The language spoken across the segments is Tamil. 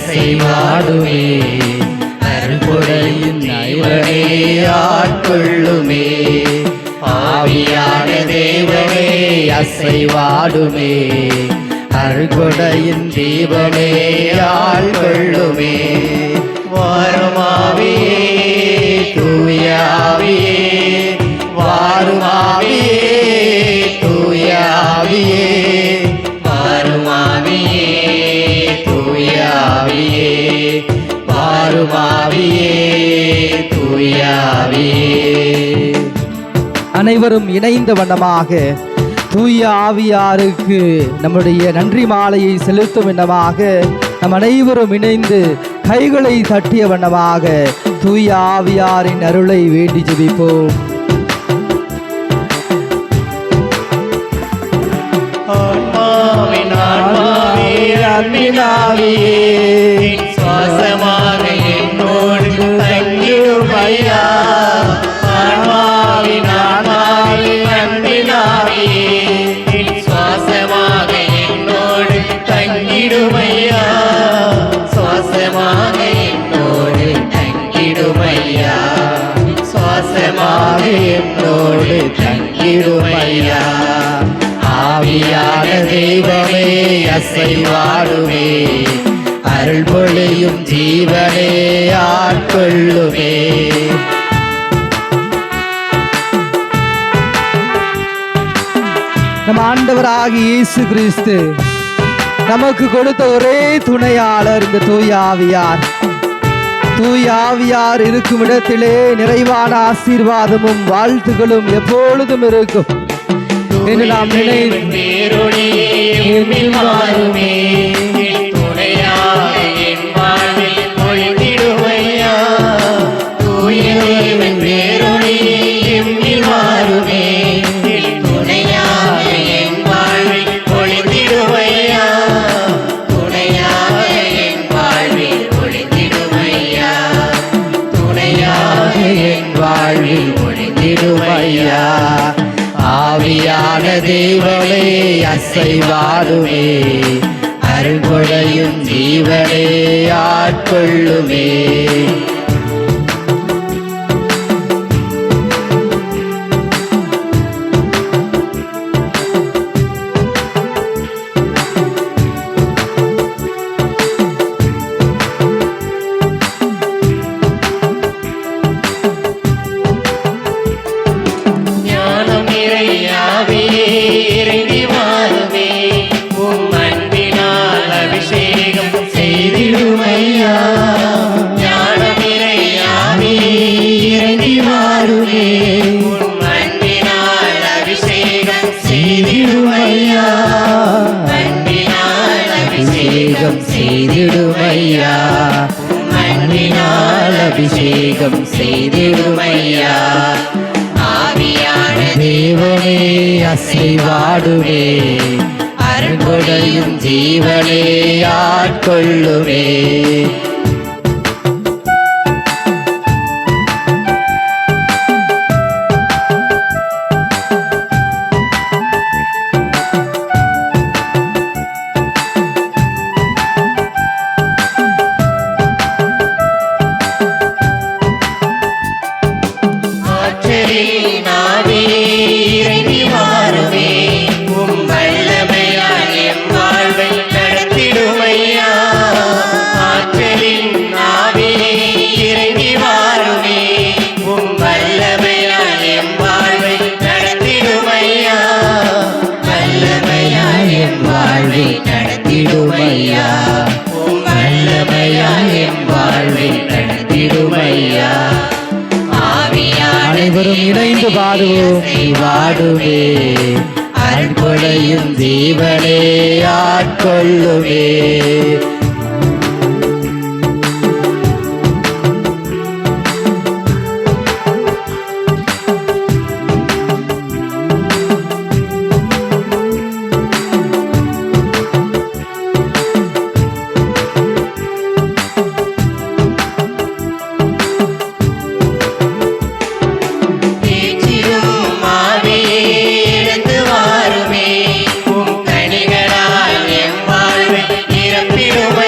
அசைவாடுமே அருள்கொடையின் தெய்வமே ஆட்கொள்ளுமே ஆவியான தேவனே அசைவாடுமே அருள்கொடையின் தீபமே ஆட்கொள்ளுமே வாருமாவியே தூயாவியே வாருமாவியே தூயாவியே வாருமாவியே தூயாவியே வாருமாவியே தூயாவியே. அனைவரும் இணைந்த வண்ணமாக தூய ஆவியாருக்கு நம்முடைய நன்றி மாலையை செலுத்தும் வண்ணமாக நம் அனைவரும் இணைந்து கைகளை தட்டிய வண்ணமாக தூய ஆவியாரின் அருளை வேண்டி ஜெபிப்போம். சுவாசமாக என்னோடு தங்கிடும் ஐயா ஆன்மாவின் ஆன்மாவின் அன்பினாவியே சுவாசமாக என்னோடு தங்கிடும் ஐயா சுவாசமாக என்னோடு தங்கிடும் ஐயா சுவாசமாக என்னோடு தங்கிடும் ஐயா ஆவியான தெய்வமே அசைவாடுமே அருள் பொழியும் ஜீவனே ஆட்கொள்ளுமே. நம் ஆண்டவராகிய இயேசு கிறிஸ்து நமக்கு கொடுத்த ஒரே துணையாளர் இந்த தூய ஆவியார். தூய ஆவியார் இருக்கும் இடத்திலே நிறைவான ஆசீர்வாதமும் வாழ்த்துகளும் எப்பொழுதும் இருக்கும் என்று நாம் நினைவு ஆவியான தெய்வமே அசைவாடுமே அருள்கொடையும் ஜீவனே ஆட்கொள்ளுமே. செய்திடுமையா மண்ணினால் அபிஷேகம் செய்திடுமையா ஆவியான தேவனே அசைவாடுமே அருள்கொடையும் ஜீவனே ஆட்கொள்ளுமே. அனைவரும் இணைந்து பாடுவோம். வாடுமே அருள்கொடையும் ஜீவனே ஆட்கொள்ளுமே. நிரப்பிடும்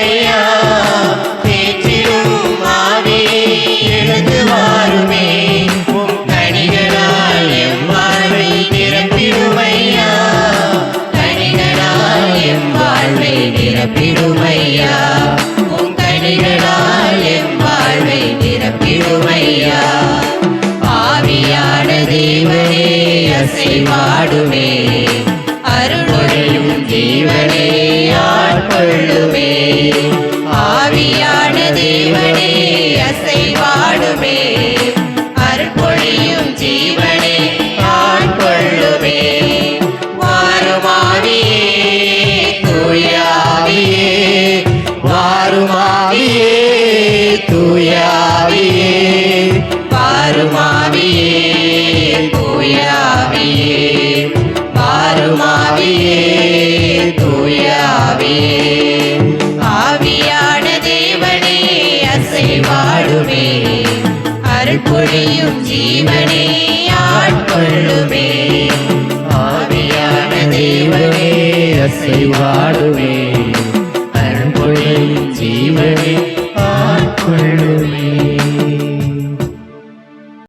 செய்திடுமையா உம் கனிகளால் எம் வாழ்வை நிரப்பிடுமையா ஆவியான தேவனே அசைவாடுமே அருள்மொழியும் ஜீவனே ஆட்கொள்ளுமே ஆவியான தேவனே அசைவாடுமே அருள்மொழியும் ஜீவனே ஆட்கொள்ளுமே வாருமாவியே தூயாவியே வாருமாவியே தூயாவியே வாருமாவியே தூயாவியே வாருமாவியே தூயாவியே ஆவியான தேவனே அசைவாடுமே அருள்பொழியும் ஜீவனே ஆட்கொள்ளுமே ஆவியான தேவனே அசைவாடுமே